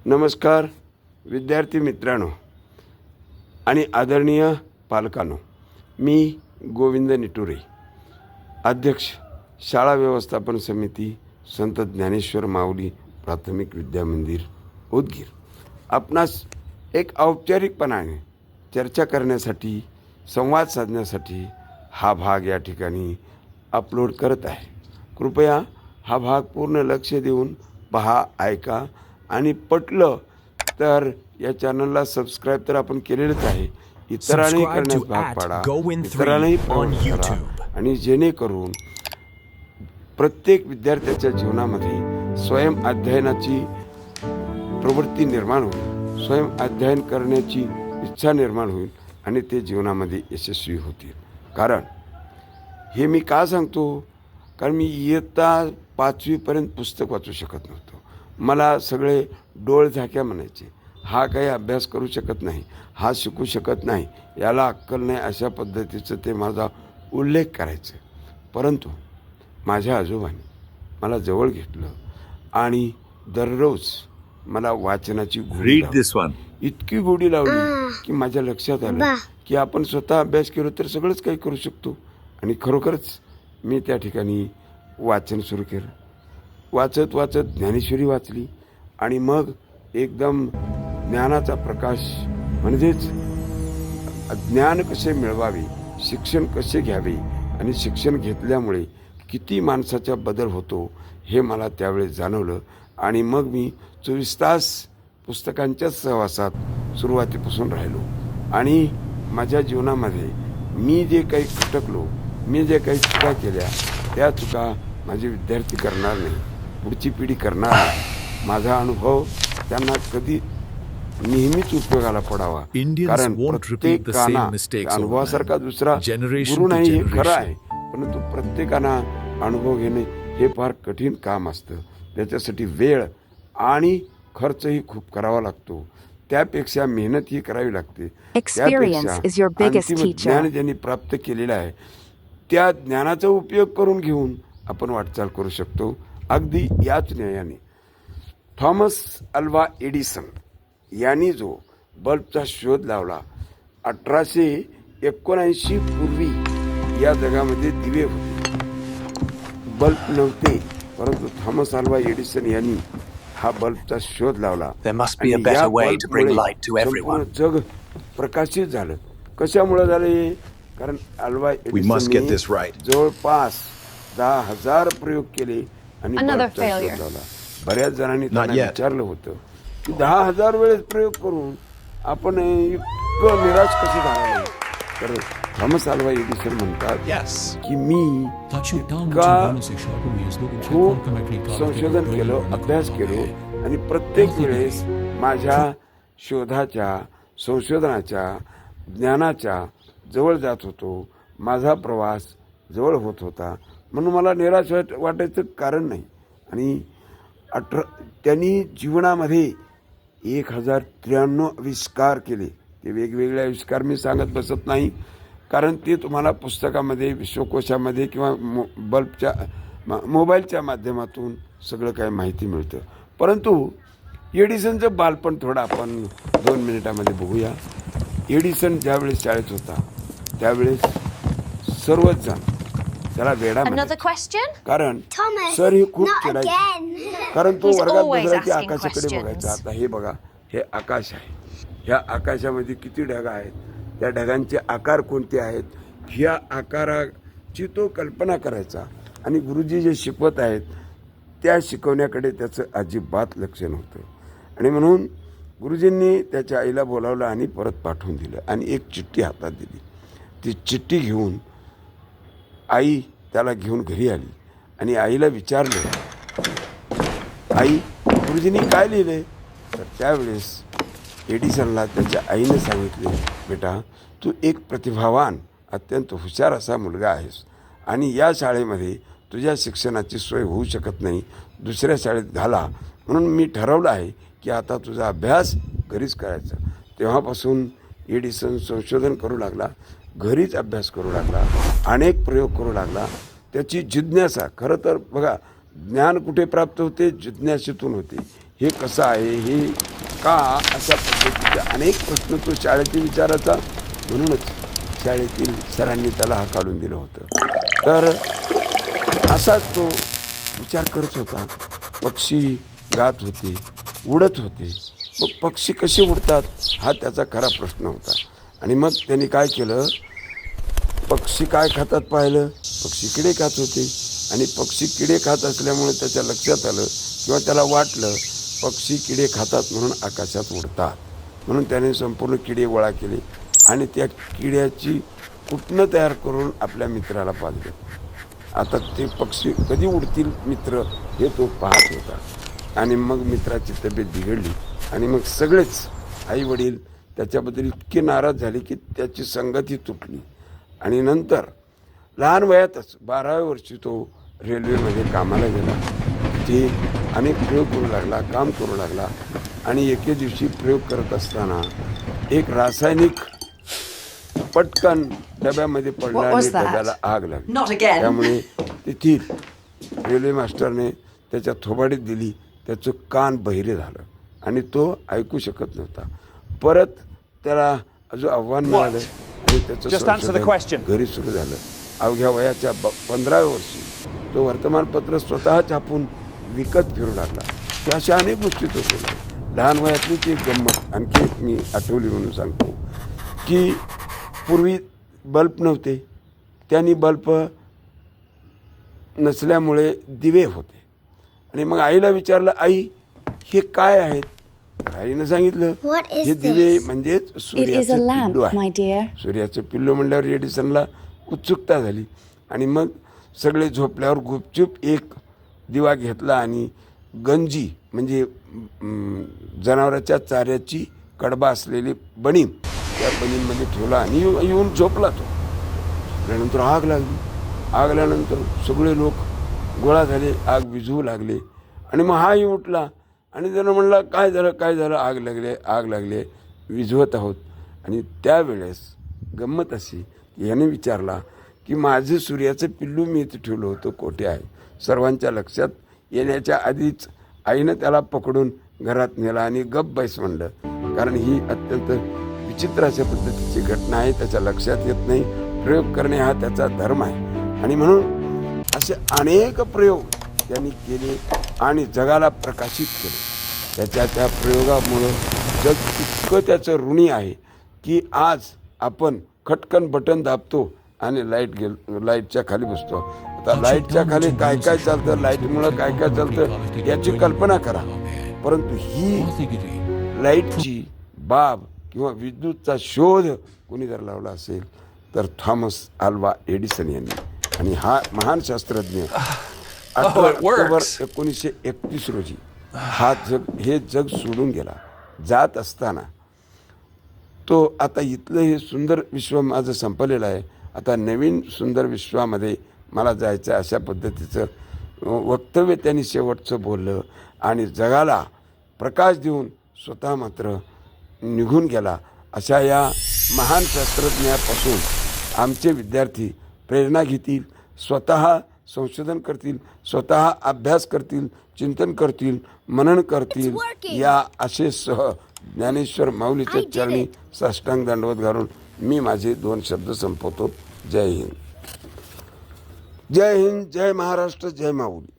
नमस्कार विद्यार्थी मित्रांनो आणि आदरणीय पालकांनो, मी गोविंद निटुरे, अध्यक्ष शाळा व्यवस्थापन समिती संत ज्ञानेश्वर माऊली प्राथमिक विद्या मंदिर उदगीर, आपणास एक औपचारिकपणाने चर्चा करण्यासाठी, संवाद साधण्यासाठी हा भाग या ठिकाणी अपलोड करत आहे. कृपया हा भाग पूर्ण लक्ष देऊन पहा, ऐका आणि पटलं तर या चॅनलला सबस्क्राईब तर आपण केलेलंच आहे, इतरांनी करण्यास भाग पाडा, इतरांनाही करा आणि जेणेकरून प्रत्येक विद्यार्थ्याच्या जीवनामध्ये स्वयं अध्ययनाची प्रवृत्ती निर्माण होईल, स्वयं अध्ययन करण्याची इच्छा निर्माण होईल आणि ते जीवनामध्ये यशस्वी होतील. कारण हे मी का सांगतो, कारण मी इयत्ता 5वीपर्यंत पुस्तक वाचू शकत नव्हतो. मला सगळे डोळ झाक्या म्हणायचे, हा काही अभ्यास करू शकत नाही, हा शिकू शकत नाही, याला अक्कल नाही, अशा पद्धतीचं ते माझा उल्लेख करायचं. परंतु माझ्या आजोबांनी मला जवळ घेतलं आणि दररोज मला वाचनाची गोडी इतकी गोडी लावली की माझ्या लक्षात आलं की आपण स्वतः अभ्यास केलो तर सगळंच काही करू शकतो. आणि खरोखरच मी त्या ठिकाणी वाचन सुरू केलं. वाचत वाचत ज्ञानेश्वरी वाचली आणि मग एकदम ज्ञानाचा प्रकाश, म्हणजेच ज्ञान कसे मिळवावे, शिक्षण कसे घ्यावे आणि शिक्षण घेतल्यामुळे किती माणसाचा बदल होतो हे मला त्यावेळेस जाणवलं. आणि मग मी 24 तास पुस्तकांच्याच सहवासात सुरुवातीपासून राहिलो आणि माझ्या जीवनामध्ये मी जे काही खटकलो, मी जे काही चुका केल्या, त्या चुका माझे विद्यार्थी करणार नाही, पुढची पिढी करणार नाही. माझा अनुभव त्यांना कधी नेहमीच उपयोगाला पडावा, कारण प्रत्येकाना अनुभवासारखा दुसरा गुरु नाही हे खरं आहे, परंतु प्रत्येकाना अनुभव घेणे हे फार कठीण काम असतं. त्याच्यासाठी वेळ आणि खर्चही खूप करावा लागतो, त्यापेक्षा मेहनत ही करावी लागते. अंतिम ज्ञान ज्यांनी प्राप्त केलेलं आहे त्या ज्ञानाचा उपयोग करून घेऊन आपण वाटचाल करू शकतो. अगदी याच न्यायाने थॉमस अल्वा एडिसन यांनी जो बल्बचा शोध लावला, 1879 पूर्वी या जगामध्ये दिवे होते, बल्ब नव्हते, परंतु थॉमस अल्वा एडिसन यांनी हा बल्बचा शोध लावला. संपूर्ण जग प्रकाशित झालं. कशामुळे झाले? कारण अल्वा एडिसन जवळपास 10,000 प्रयोग केले आणि बल्बचा शोध लावला. बऱ्याच जणांनी त्यांना विचारलं होतं की 10,000 वेळेस प्रयोग करून आपण इतकं निराश कसे झाला. तर थॉमस अल्वा एडिसन म्हणतात की मी खूप संशोधन केलं, अभ्यास केलो आणि प्रत्येक वेळेस माझ्या शोधाच्या, संशोधनाच्या, ज्ञानाच्या जवळ जात होतो. माझा प्रवास जवळ होत होता, म्हणून मला निराश वाटायचं कारण नाही. आणि त्यांनी जीवनामध्ये 1093 आविष्कार केले. ते वेगवेगळे आविष्कार मी सांगत बसत नाही, कारण ते तुम्हाला पुस्तकामध्ये, विश्वकोशामध्ये किंवा बल्बच्या मोबाईलच्या माध्यमातून सगळं काही माहिती मिळतं. परंतु एडिसनचं बालपण थोडं आपण 2 मिनिटामध्ये बघूया. एडिसन ज्यावेळेस शाळेत होता त्यावेळेस सर्वच जण त्याला वेडा म्हणायचे, कारण सर हे खूप चिडायचे, कारण तो वर्गात बसला की आकाशाकडे बघायचा. आता हे बघा, हे आकाश आहे, ह्या आकाशामध्ये किती ढग आहेत, त्या ढगांचे आकार कोणते आहेत, ह्या आकाराची तो कल्पना करायचा. आणि गुरुजी जे शिकवत आहेत त्या शिकवण्याकडे त्याचं अजिबात लक्ष नव्हतं. आणि म्हणून गुरुजींनी त्याच्या आईला बोलावलं आणि परत पाठवून दिलं आणि एक चिठ्ठी हातात दिली. ती चिठ्ठी घेऊन आई त्याला घेऊन घरी आली आणि आईला विचारलं, आई गुरुजींनी काय लिहिले? तर त्यावेळेस एडिसनला त्याच्या आईने सांगितले, बेटा तू एक प्रतिभावान, अत्यंत हुशार असा मुलगा आहेस आणि या शाळेमध्ये तुझ्या शिक्षणाची सोय होऊ शकत नाही, दुसऱ्या शाळेत घाला. म्हणून मी ठरवलं आहे की आता तुझा अभ्यास घरीच करायचा. तेव्हापासून एडिसन संशोधन करू लागला, घरीच अभ्यास करू लागला, अनेक प्रयोग करू लागला. त्याची जिज्ञासा, खरं तर बघा ज्ञान कुठे प्राप्त होते? जिज्ञासेतून होते. हे कसं आहे, हे का, अशा पद्धतीचे अनेक प्रश्न तो शाळेतील विचाराचा. म्हणूनच शाळेतील सरांनी त्याला हाकालून दिलं होतं. तर असाच तो विचार करत होता. पक्षी गात होते, उडत होते. मग पक्षी कसे उडतात हा त्याचा खरा प्रश्न होता. आणि मग त्यांनी काय केलं, पक्षी काय खातात पाहिलं. पक्षी किडे खात होते आणि पक्षी किडे खात असल्यामुळे त्याच्या लक्षात आलं किंवा त्याला वाटलं पक्षी किडे खातात म्हणून आकाशात उडतात. म्हणून त्याने संपूर्ण किडे गोळा केले आणि त्या किड्याची कुटणं तयार करून आपल्या मित्राला पाजलं. आता ते पक्षी कधी उडतील मित्र हे तो पाहत होता. आणि मग मित्राची तब्येत बिघडली आणि मग सगळेच आईवडील त्याच्याबद्दल इतके नाराज झाले की त्याची संगती तुटली. आणि नंतर लहान वयातच 12व्या वर्षी तो रेल्वेमध्ये कामाला गेला. तिथे अनेक प्रयोग करू लागला, काम करू लागला. आणि एके दिवशी प्रयोग करत असताना एक रासायनिक पटकन डब्यामध्ये पडला आणि डब्याला आग लागली. त्यामुळे तेथील रेल्वे मास्टरने त्याच्या थोबाडीत दिली. त्याचं कान बहिरे झालं आणि तो ऐकू शकत नव्हता. परत त्याला अजून आव्हान मिळालं आणि त्याचं संशोधन घरी सुरू झालं. अवघ्या वयाच्या 15व्या वर्षी तो वर्तमानपत्र स्वतः छापून विकत फिरू लागला. त्या अशा अनेक गोष्टी तो केल्या. लहान वयातलीच एक गंमत आणखी मी आठवली म्हणून सांगतो की पूर्वी बल्ब नव्हते. त्यांनी बल्ब नसल्यामुळे दिवे होते. आणि मग आईला विचारलं, आई हे काय आहेत. आईनं सांगितलं हे दिवे म्हणजेच सूर्याचं पिल्लू आहे. सूर्याचं पिल्लू म्हणल्यावर एडिसनला उत्सुकता झाली. आणि मग सगळे झोपल्यावर गुपचूप एक दिवा घेतला आणि गंजी म्हणजे जनावराच्या चाऱ्याची कडबा असलेली बनीम त्या बनीमध्ये ठेवला आणि येऊन झोपला तो. त्यानंतर आग लागली. आग लागल्यानंतर सगळे लोक गोळा झाले, आग विझवू लागले. आणि मग हाही उठला आणि त्यानं म्हणला काय झालं काय झालं. आग लागले विझवत आहोत. आणि त्यावेळेस गंमत अशी की याने विचारला की माझं सूर्याचं पिल्लू मी इथे ठेवलं होतं कोठे आहे. सर्वांच्या लक्षात येण्याच्या आधीच आईनं त्याला पकडून घरात नेला आणि गप्प बैस म्हणलं. कारण ही अत्यंत विचित्र अशा पद्धतीची घटना आहे. त्याच्या लक्षात येत नाही. प्रयोग करणे हा त्याचा धर्म आहे. आणि म्हणून असे अनेक प्रयोग त्यांनी केले आणि जगाला प्रकाशित केले. त्या प्रयोगामुळं जग इतकं त्याचं ऋणी आहे की आज आपण खटकन बटन दाबतो आणि लाईटच्या खाली बसतो. आता लाईटच्या खाली काय काय चालतं, लाईटमुळं काय काय चालतं याची कल्पना करा. परंतु ही लाईटची बाब किंवा विद्युतचा शोध कोणी जर लावला असेल तर थॉमस अल्वा एडिसन यांनी. आणि हा महान शास्त्रज्ञ 18 ऑक्टोबर 1931 रोजी हे जग सोडून गेला. जात असताना तो आता इथलं हे सुंदर विश्व माझं संपलेलं आहे, आता नवीन सुंदर विश्वामध्ये मला जायचं आहे, अशा पद्धतीचं वक्तव्य त्यांनी शेवटचं बोललं. आणि जगाला प्रकाश देऊन स्वतः मात्र निघून गेला. अशा या महान शास्त्रज्ञापासून आमचे विद्यार्थी प्रेरणा घेतील, स्वतः संशोधन करतील, स्वतः अभ्यास करतील, चिंतन करतील, मनन करतील. या आशेसह ज्ञानेश्वर माऊलीच्या चरणी साष्टांग दंडवत घालून मी माझे 2 शब्द संपवतो. जय हिंद. जय हिंद, जय महाराष्ट्र, जय माऊली.